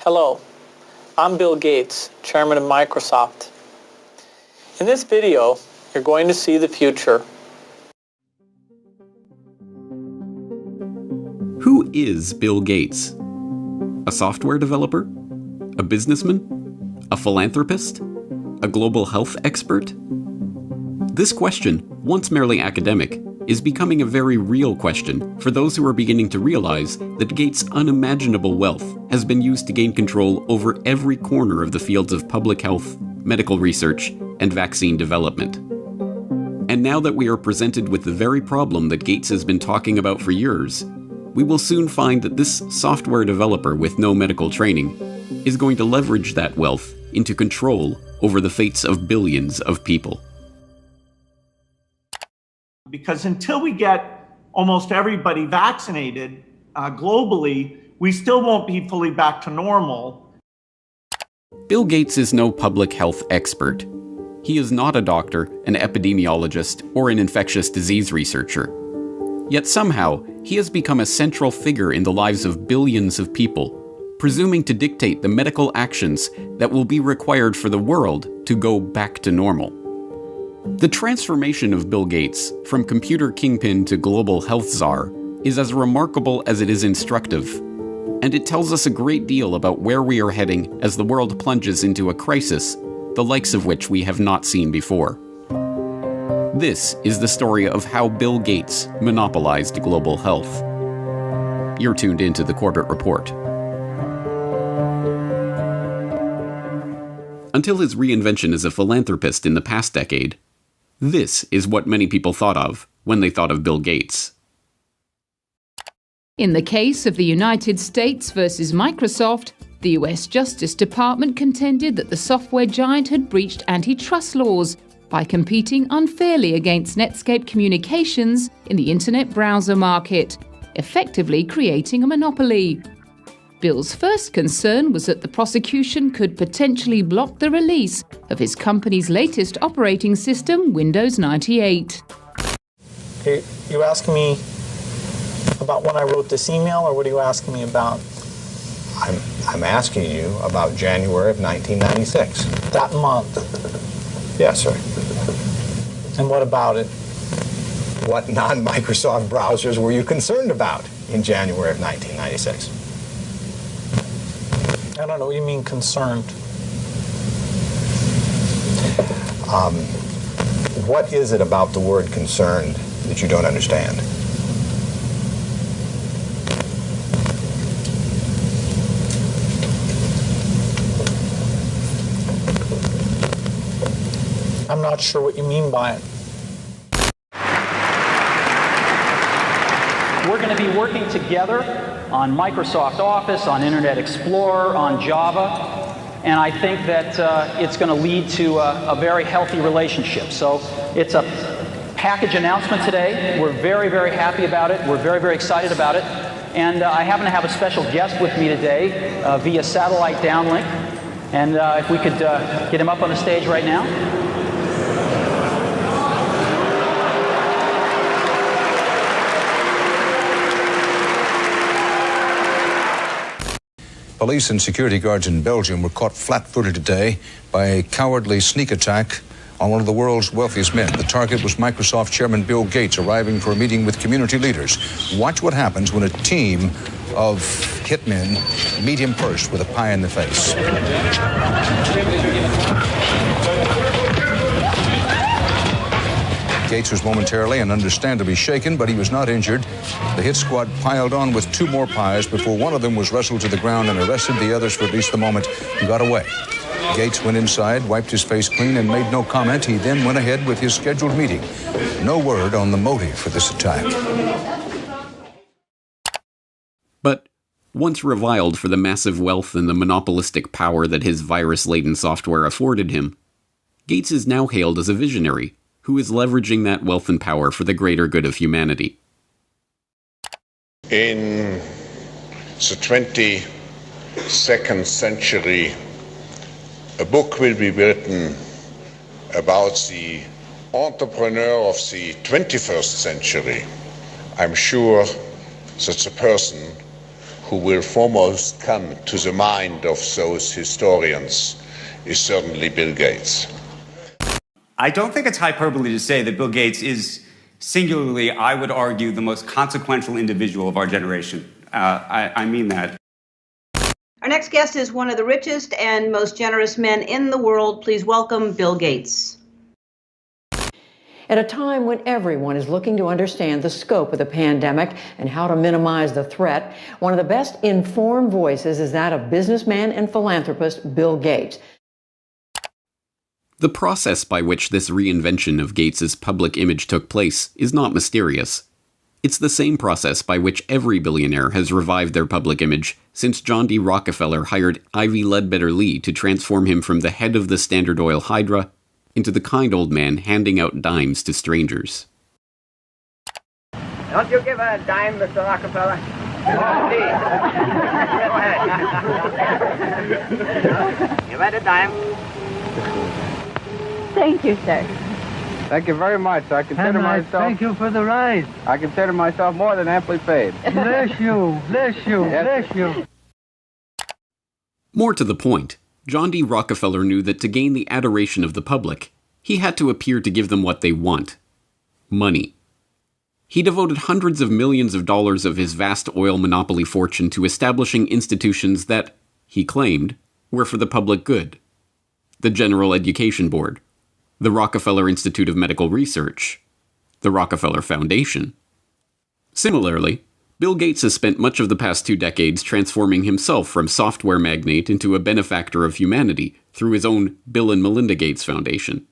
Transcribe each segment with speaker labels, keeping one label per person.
Speaker 1: Hello, I'm Bill Gates, Chairman of Microsoft. In this video, you're going to see the future.
Speaker 2: Who is Bill Gates? A software developer? A businessman? A philanthropist? A global health expert? This question, once merely academic, is becoming a very real question for those who are beginning to realize that Gates' unimaginable wealth has been used to gain control over every corner of the fields of public health, medical research, and vaccine development. And now that we are presented with the very problem that Gates has been talking about for years, we will soon find that this software developer with no medical training is going to leverage that wealth into control over the fates of billions of people.
Speaker 3: Because until we get almost everybody vaccinated globally, we still won't be fully back to normal.
Speaker 2: Bill Gates is no public health expert. He is not a doctor, an epidemiologist, or an infectious disease researcher. Yet somehow, he has become a central figure in the lives of billions of people, presuming to dictate the medical actions that will be required for the world to go back to normal. The transformation of Bill Gates from computer kingpin to global health czar is as remarkable as it is instructive, and it tells us a great deal about where we are heading as the world plunges into a crisis, the likes of which we have not seen before. This is the story of how Bill Gates monopolized global health. You're tuned into the Corbett Report. Until his reinvention as a philanthropist in the past decade, this is what many people thought of when they thought of Bill Gates.
Speaker 4: In the case of the United States versus Microsoft, the US Justice Department contended that the software giant had breached antitrust laws by competing unfairly against Netscape Communications in the internet browser market, effectively creating a monopoly. Bill's first concern was that the prosecution could potentially block the release of his company's latest operating system, Windows 98.
Speaker 1: Are you asking me about when I wrote this email, or what are you asking me about?
Speaker 5: I'm asking you about January of 1996.
Speaker 1: That month.
Speaker 5: Yes, sir.
Speaker 1: And what about it?
Speaker 5: What non-Microsoft browsers were you concerned about in January of 1996?
Speaker 1: I don't know what you mean concerned.
Speaker 5: What is it about the word concerned that you don't understand?
Speaker 1: I'm not sure what you mean by it.
Speaker 6: We're going to be working together on Microsoft Office, on Internet Explorer, on Java, and I think that it's going to lead to a very healthy relationship. So it's a package announcement today. We're very, very happy about it. We're very, very excited about it. And I happen to have a special guest with me today via satellite downlink. And if we could get him up on the stage right now.
Speaker 7: Police and security guards in Belgium were caught flat-footed today by a cowardly sneak attack on one of the world's wealthiest men. The target was Microsoft chairman Bill Gates, arriving for a meeting with community leaders. Watch what happens when a team of hitmen meet him first with a pie in the face. Gates was momentarily and understandably shaken, but he was not injured. The hit squad piled on with two more pies before one of them was wrestled to the ground and arrested. The others, for at least the moment, got away. Gates went inside, wiped his face clean, and made no comment. He then went ahead with his scheduled meeting. No word on the motive for this attack.
Speaker 2: But once reviled for the massive wealth and the monopolistic power that his virus-laden software afforded him, Gates is now hailed as a visionary who is leveraging that wealth and power for the greater good of humanity.
Speaker 8: In the 22nd century, a book will be written about the entrepreneur of the 21st century. I'm sure that the person who will foremost come to the mind of those historians is certainly Bill Gates.
Speaker 9: I don't think it's hyperbole to say that Bill Gates is singularly, I would argue, the most consequential individual of our generation. I mean that.
Speaker 10: Our next guest is one of the richest and most generous men in the world. Please welcome Bill Gates.
Speaker 11: At a time when everyone is looking to understand the scope of the pandemic and how to minimize the threat, one of the best informed voices is that of businessman and philanthropist Bill Gates.
Speaker 2: The process by which this reinvention of Gates's public image took place is not mysterious. It's the same process by which every billionaire has revived their public image since John D. Rockefeller hired Ivy Ledbetter Lee to transform him from the head of the Standard Oil Hydra into the kind old man handing out dimes to strangers.
Speaker 12: Don't you give a dime, Mr. Rockefeller? You had a dime.
Speaker 13: Thank you, sir.
Speaker 14: Thank you very much. I consider myself...
Speaker 15: Thank you for the ride.
Speaker 14: I consider myself more than amply paid.
Speaker 15: Bless you, bless you,
Speaker 14: Yes.
Speaker 15: bless you.
Speaker 2: More to the point, John D. Rockefeller knew that to gain the adoration of the public, he had to appear to give them what they want: money. He devoted hundreds of millions of dollars of his vast oil monopoly fortune to establishing institutions that, he claimed, were for the public good. The General Education Board, the Rockefeller Institute of Medical Research, the Rockefeller Foundation. Similarly, Bill Gates has spent much of the past 2 decades transforming himself from software magnate into a benefactor of humanity through his own Bill and Melinda Gates Foundation.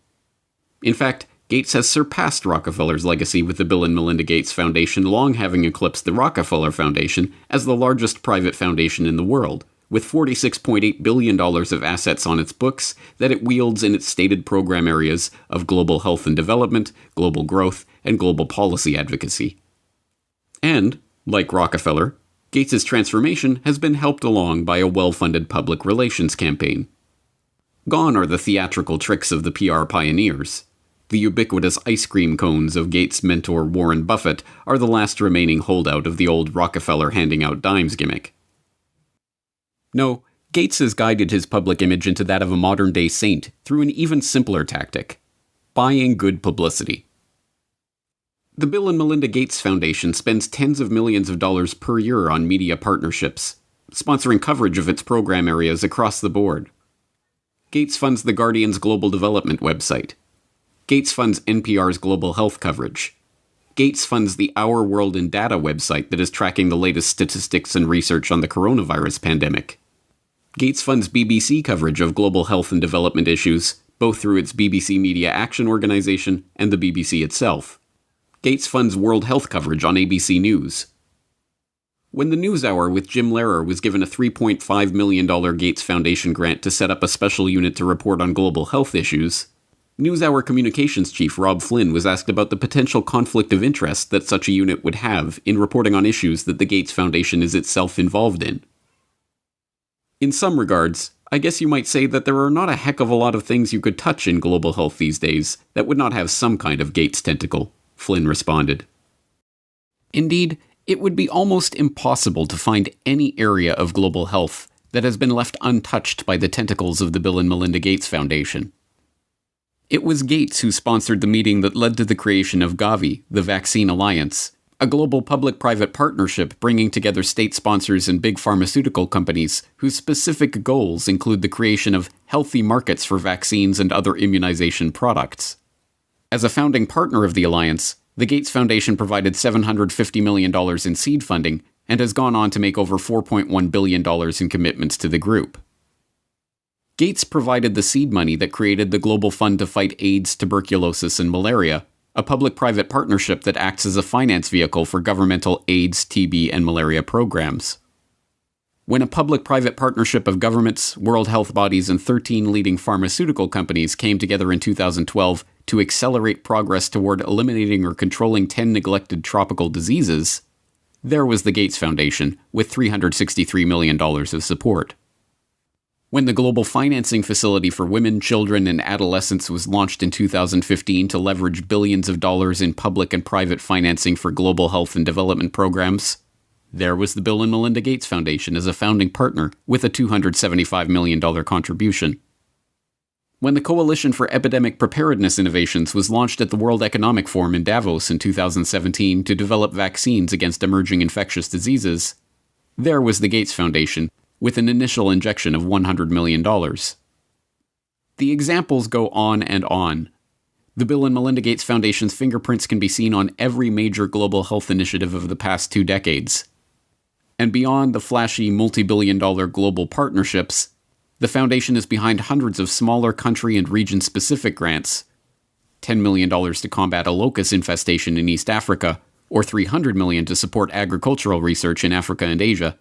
Speaker 2: In fact, Gates has surpassed Rockefeller's legacy with the Bill and Melinda Gates Foundation, long having eclipsed the Rockefeller Foundation as the largest private foundation in the world, with $46.8 billion of assets on its books that it wields in its stated program areas of global health and development, global growth, and global policy advocacy. And, like Rockefeller, Gates's transformation has been helped along by a well-funded public relations campaign. Gone are the theatrical tricks of the PR pioneers. The ubiquitous ice cream cones of Gates' mentor Warren Buffett are the last remaining holdout of the old Rockefeller handing out dimes gimmick. No, Gates has guided his public image into that of a modern-day saint through an even simpler tactic: buying good publicity. The Bill and Melinda Gates Foundation spends tens of millions of dollars per year on media partnerships, sponsoring coverage of its program areas across the board. Gates funds The Guardian's Global Development website. Gates funds NPR's global health coverage. Gates funds the Our World in Data website that is tracking the latest statistics and research on the coronavirus pandemic. Gates funds BBC coverage of global health and development issues, both through its BBC Media Action Organization and the BBC itself. Gates funds World Health coverage on ABC News. When the NewsHour with Jim Lehrer was given a $3.5 million Gates Foundation grant to set up a special unit to report on global health issues, NewsHour communications chief Rob Flynn was asked about the potential conflict of interest that such a unit would have in reporting on issues that the Gates Foundation is itself involved in. In some regards, I guess you might say that there are not a heck of a lot of things you could touch in global health these days that would not have some kind of Gates tentacle, Flynn responded. Indeed, it would be almost impossible to find any area of global health that has been left untouched by the tentacles of the Bill and Melinda Gates Foundation. It was Gates who sponsored the meeting that led to the creation of Gavi, the Vaccine Alliance, a global public-private partnership bringing together state sponsors and big pharmaceutical companies whose specific goals include the creation of healthy markets for vaccines and other immunization products. As a founding partner of the alliance, the Gates Foundation provided $750 million in seed funding and has gone on to make over $4.1 billion in commitments to the group. Gates provided the seed money that created the Global Fund to Fight AIDS, Tuberculosis, and Malaria, a public-private partnership that acts as a finance vehicle for governmental AIDS, TB, and malaria programs. When a public-private partnership of governments, World Health bodies, and 13 leading pharmaceutical companies came together in 2012 to accelerate progress toward eliminating or controlling 10 neglected tropical diseases, there was the Gates Foundation with $363 million of support. When the Global Financing Facility for Women, Children, and Adolescents was launched in 2015 to leverage billions of dollars in public and private financing for global health and development programs, There was the Bill and Melinda Gates Foundation as a founding partner with a $275 million contribution. When the Coalition for Epidemic Preparedness Innovations was launched at the World Economic Forum in Davos in 2017 to develop vaccines against emerging infectious diseases, there was the Gates Foundation with an initial injection of $100 million. The examples go on and on. The Bill and Melinda Gates Foundation's fingerprints can be seen on every major global health initiative of the past 2 decades. And beyond the flashy multi-billion-dollar global partnerships, the foundation is behind hundreds of smaller country and region-specific grants, $10 million to combat a locust infestation in East Africa, or $300 million to support agricultural research in Africa and Asia,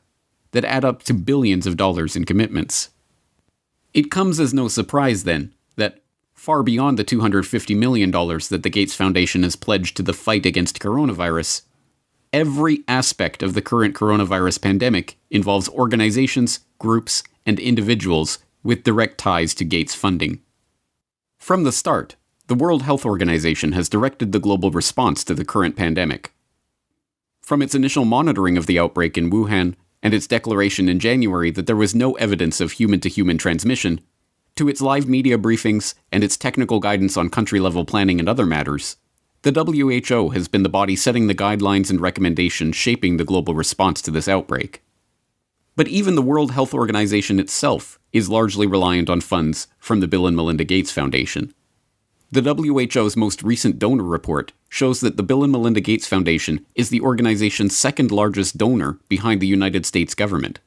Speaker 2: that add up to billions of dollars in commitments. It comes as no surprise, then, that far beyond the $250 million that the Gates Foundation has pledged to the fight against coronavirus, every aspect of the current coronavirus pandemic involves organizations, groups, and individuals with direct ties to Gates funding. From the start, the World Health Organization has directed the global response to the current pandemic. From its initial monitoring of the outbreak in Wuhan and its declaration in January that there was no evidence of human-to-human transmission, to its live media briefings and its technical guidance on country-level planning and other matters, the WHO has been the body setting the guidelines and recommendations shaping the global response to this outbreak. But even the World Health Organization itself is largely reliant on funds from the Bill and Melinda Gates Foundation. The WHO's most recent donor report shows that the Bill and Melinda Gates Foundation is the organization's second largest donor behind the United States government.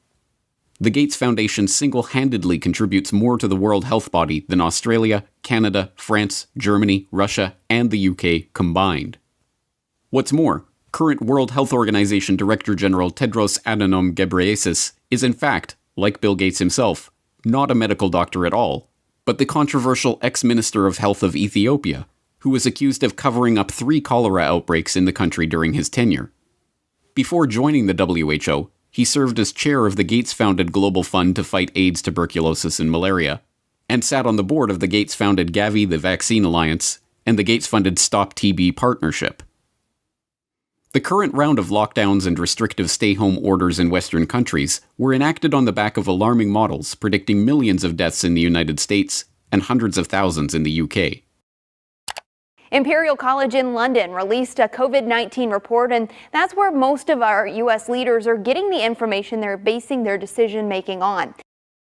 Speaker 2: The Gates Foundation single-handedly contributes more to the World Health Body than Australia, Canada, France, Germany, Russia, and the UK combined. What's more, current World Health Organization Director General Tedros Adhanom Ghebreyesus is in fact, like Bill Gates himself, not a medical doctor at all, but the controversial ex-Minister of Health of Ethiopia, who was accused of covering up 3 cholera outbreaks in the country during his tenure. Before joining the WHO, he served as chair of the Gates-founded Global Fund to fight AIDS, tuberculosis, and malaria, and sat on the board of the Gates-founded Gavi, the Vaccine Alliance, and the Gates-funded Stop TB Partnership. The current round of lockdowns and restrictive stay-home orders in Western countries were enacted on the back of alarming models predicting millions of deaths in the United States and hundreds of thousands in the UK.
Speaker 13: Imperial College in London released a COVID-19 report, and that's where most of our U.S. leaders are getting the information they're basing their decision-making on.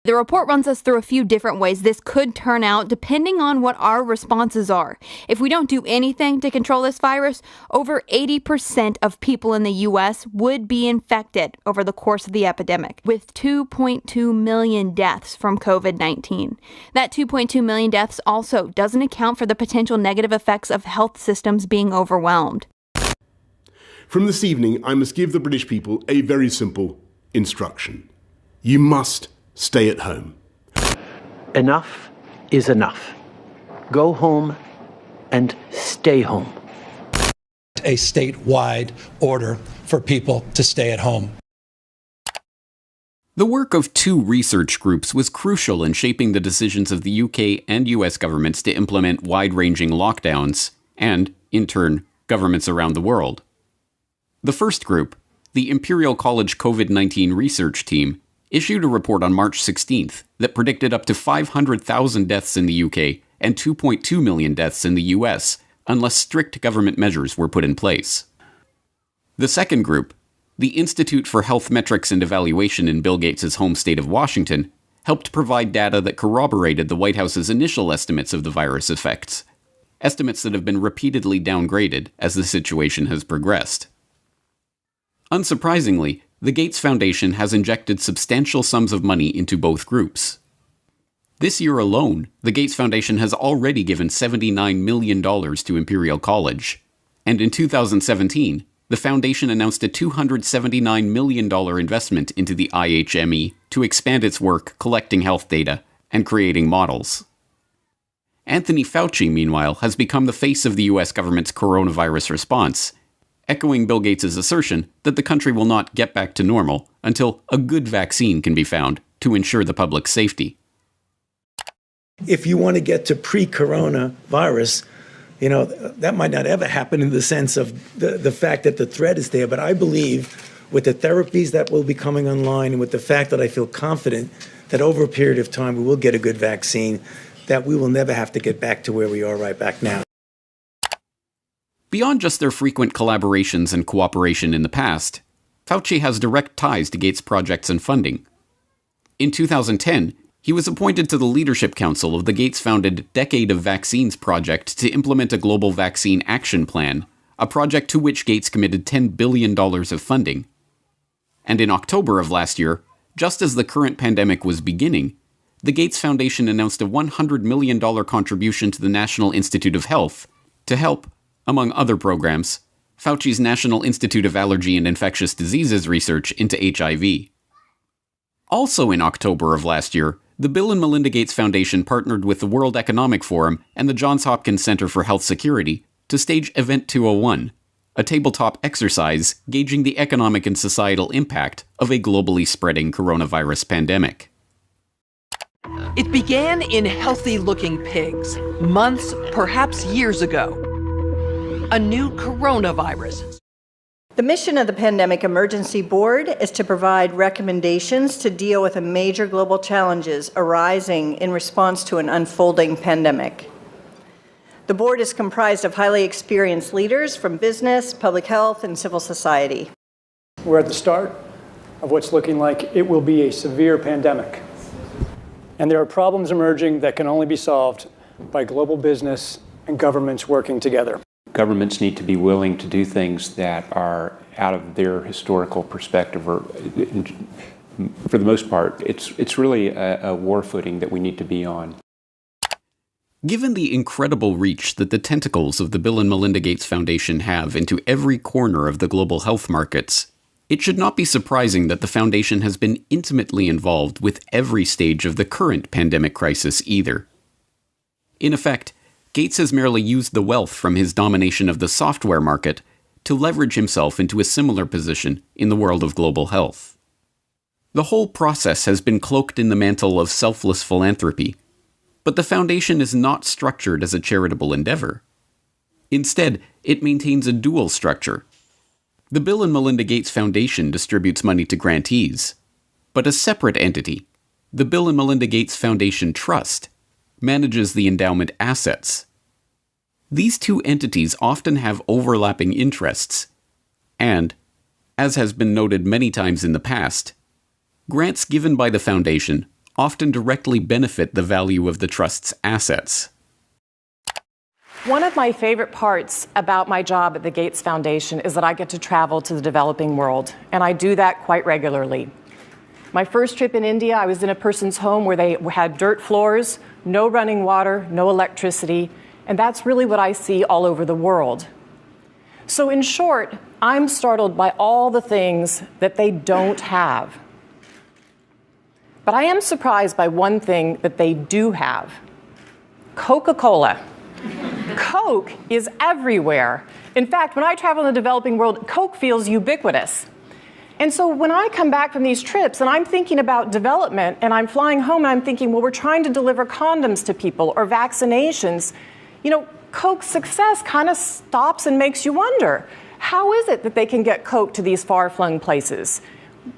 Speaker 13: The report runs us through a few different ways this could turn out depending on what our responses are. If we don't do anything to control this virus, over 80% of people in the U.S. would be infected over the course of the epidemic, with 2.2 million deaths from COVID-19. That 2.2 million deaths also doesn't account for the potential negative effects of health systems being overwhelmed.
Speaker 16: From this evening, I must give the British people a very simple instruction. You must stay at home.
Speaker 17: Enough is enough. Go home and stay home.
Speaker 18: A statewide order for people to stay at home.
Speaker 2: The work of 2 research groups was crucial in shaping the decisions of the UK and US governments to implement wide-ranging lockdowns, and, in turn, governments around the world. The first group, the Imperial College COVID-19 Research Team, issued a report on March 16th that predicted up to 500,000 deaths in the UK and 2.2 million deaths in the US unless strict government measures were put in place. The second group, the Institute for Health Metrics and Evaluation in Bill Gates' home state of Washington, helped provide data that corroborated the White House's initial estimates of the virus effects, estimates that have been repeatedly downgraded as the situation has progressed. Unsurprisingly, the Gates Foundation has injected substantial sums of money into both groups. This year alone, the Gates Foundation has already given $79 million to Imperial College, and in 2017, the foundation announced a $279 million investment into the IHME to expand its work collecting health data and creating models. Anthony Fauci, meanwhile, has become the face of the US government's coronavirus response, echoing Bill Gates' assertion that the country will not get back to normal until a good vaccine can be found to ensure the public's safety.
Speaker 19: If you want to get to pre-corona virus, that might not ever happen in the sense of the fact that the threat is there. But I believe with the therapies that will be coming online and with the fact that I feel confident that over a period of time we will get a good vaccine, that we will never have to get back to where we are right back now.
Speaker 2: Beyond just their frequent collaborations and cooperation in the past, Fauci has direct ties to Gates' projects and funding. In 2010, he was appointed to the Leadership Council of the Gates-founded Decade of Vaccines project to implement a global vaccine action plan, a project to which Gates committed $10 billion of funding. And in October of last year, just as the current pandemic was beginning, the Gates Foundation announced a $100 million contribution to the National Institute of Health to help, among other programs, Fauci's National Institute of Allergy and Infectious Diseases research into HIV. Also in October of last year, the Bill and Melinda Gates Foundation partnered with the World Economic Forum and the Johns Hopkins Center for Health Security to stage Event 201, a tabletop exercise gauging the economic and societal impact of a globally spreading coronavirus pandemic.
Speaker 20: It began in healthy-looking pigs, months, perhaps years ago. A new coronavirus.
Speaker 21: The mission of the Pandemic Emergency Board is to provide recommendations to deal with the major global challenges arising in response to an unfolding pandemic. The board is comprised of highly experienced leaders from business, public health, and civil society.
Speaker 22: We're at the start of what's looking like it will be a severe pandemic. And there are problems emerging that can only be solved by global business and governments working together.
Speaker 23: Governments need to be willing to do things that are out of their historical perspective, or for the most part, it's really a war footing that we need to be on.
Speaker 2: Given the incredible reach that the tentacles of the Bill and Melinda Gates Foundation have into every corner of the global health markets, it should not be surprising that the foundation has been intimately involved with every stage of the current pandemic crisis either. In effect, Gates has merely used the wealth from his domination of the software market to leverage himself into a similar position in the world of global health. The whole process has been cloaked in the mantle of selfless philanthropy, but the foundation is not structured as a charitable endeavor. Instead, it maintains a dual structure. The Bill and Melinda Gates Foundation distributes money to grantees, but a separate entity, the Bill and Melinda Gates Foundation Trust, manages the endowment assets. These two entities often have overlapping interests, and, as has been noted many times in the past, grants given by the foundation often directly benefit the value of the trust's assets.
Speaker 24: One of my favorite parts about my job at the Gates Foundation is that I get to travel to the developing world, and I do that quite regularly. My first trip in India, I was in a person's home where they had dirt floors, no running water, no electricity, and that's really what I see all over the world. So in short, I'm startled by all the things that they don't have. But I am surprised by one thing that they do have: Coca-Cola. Coke is everywhere. In fact, when I travel in the developing world, Coke feels ubiquitous. And so when I come back from these trips and I'm thinking about development and I'm flying home and I'm thinking, well, we're trying to deliver condoms to people or vaccinations, Coke's success kind of stops and makes you wonder, how is it that they can get Coke to these far-flung places?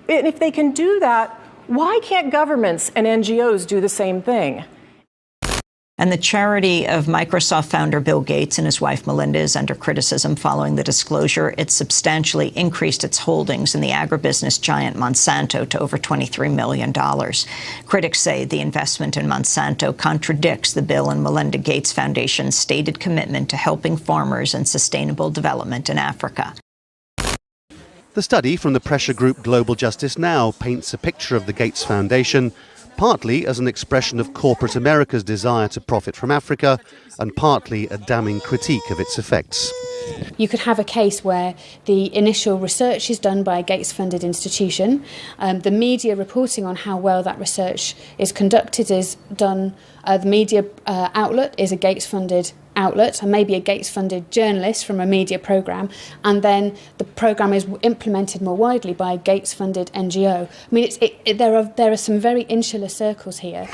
Speaker 24: And if they can do that, why can't governments and NGOs do the same thing?
Speaker 25: And the charity of Microsoft founder Bill Gates and his wife Melinda is under criticism following the disclosure it substantially increased its holdings in the agribusiness giant Monsanto to over $23 million. Critics say the investment in Monsanto contradicts the Bill and Melinda Gates Foundation's stated commitment to helping farmers and sustainable development in Africa.
Speaker 26: The study from the pressure group Global Justice Now paints a picture of the Gates Foundation partly as an expression of corporate America's desire to profit from Africa, and partly a damning critique of its effects.
Speaker 27: You could have a case where the initial research is done by a Gates-funded institution. The media reporting on how well that research is conducted is done. The media outlet is a Gates-funded outlet, and maybe a Gates-funded journalist from a media programme, and then the programme is implemented more widely by a Gates-funded NGO. I mean, there are some very insular circles here.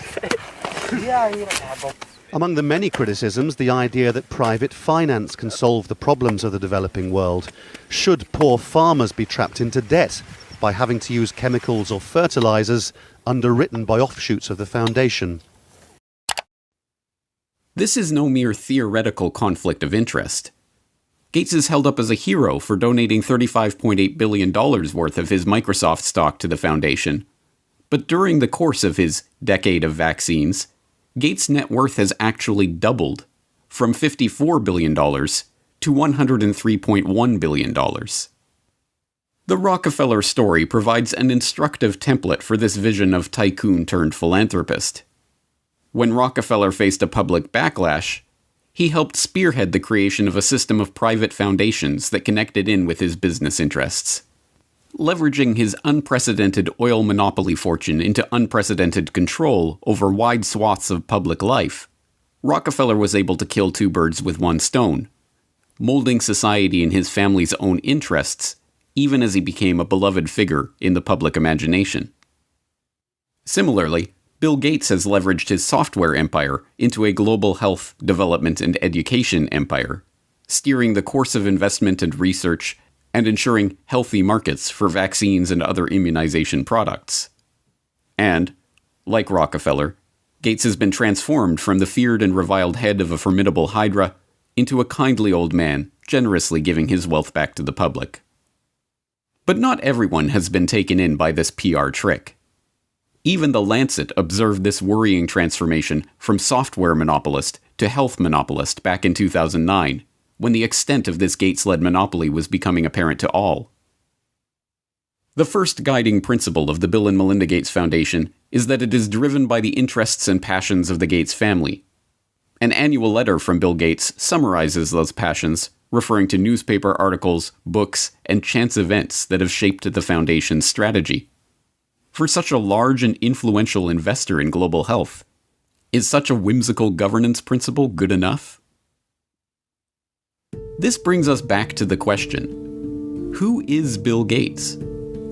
Speaker 26: Among the many criticisms, the idea that private finance can solve the problems of the developing world. Should poor farmers be trapped into debt by having to use chemicals or fertilizers underwritten by offshoots of the foundation?
Speaker 2: This is no mere theoretical conflict of interest. Gates is held up as a hero for donating $35.8 billion worth of his Microsoft stock to the foundation. But during the course of his decade of vaccines, Gates' net worth has actually doubled, from $54 billion to $103.1 billion. The Rockefeller story provides an instructive template for this vision of tycoon-turned-philanthropist. When Rockefeller faced a public backlash, he helped spearhead the creation of a system of private foundations that connected in with his business interests. Leveraging his unprecedented oil monopoly fortune into unprecedented control over wide swaths of public life, Rockefeller was able to kill two birds with one stone, molding society in his family's own interests, even as he became a beloved figure in the public imagination. Similarly, Bill Gates has leveraged his software empire into a global health, development, and education empire, steering the course of investment and research and ensuring healthy markets for vaccines and other immunization products. And, like Rockefeller, Gates has been transformed from the feared and reviled head of a formidable hydra into a kindly old man, generously giving his wealth back to the public. But not everyone has been taken in by this PR trick. Even The Lancet observed this worrying transformation from software monopolist to health monopolist back in 2009, when the extent of this Gates-led monopoly was becoming apparent to all. The first guiding principle of the Bill and Melinda Gates Foundation is that it is driven by the interests and passions of the Gates family. An annual letter from Bill Gates summarizes those passions, referring to newspaper articles, books, and chance events that have shaped the Foundation's strategy. For such a large and influential investor in global health, is such a whimsical governance principle good enough? This brings us back to the question: who is Bill Gates?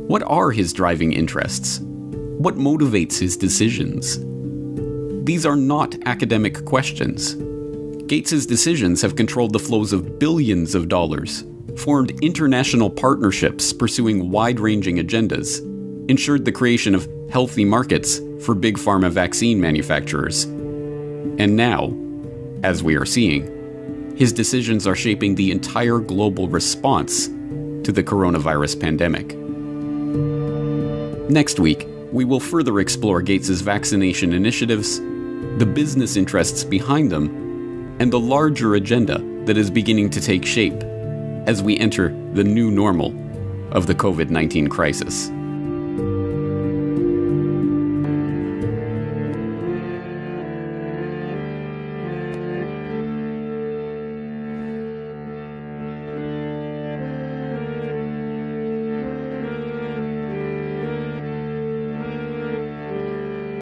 Speaker 2: What are his driving interests? What motivates his decisions? These are not academic questions. Gates' decisions have controlled the flows of billions of dollars, formed international partnerships pursuing wide-ranging agendas, ensured the creation of healthy markets for big pharma vaccine manufacturers. And now, as we are seeing, his decisions are shaping the entire global response to the coronavirus pandemic. Next week, we will further explore Gates' vaccination initiatives, the business interests behind them, and the larger agenda that is beginning to take shape as we enter the new normal of the COVID-19 crisis.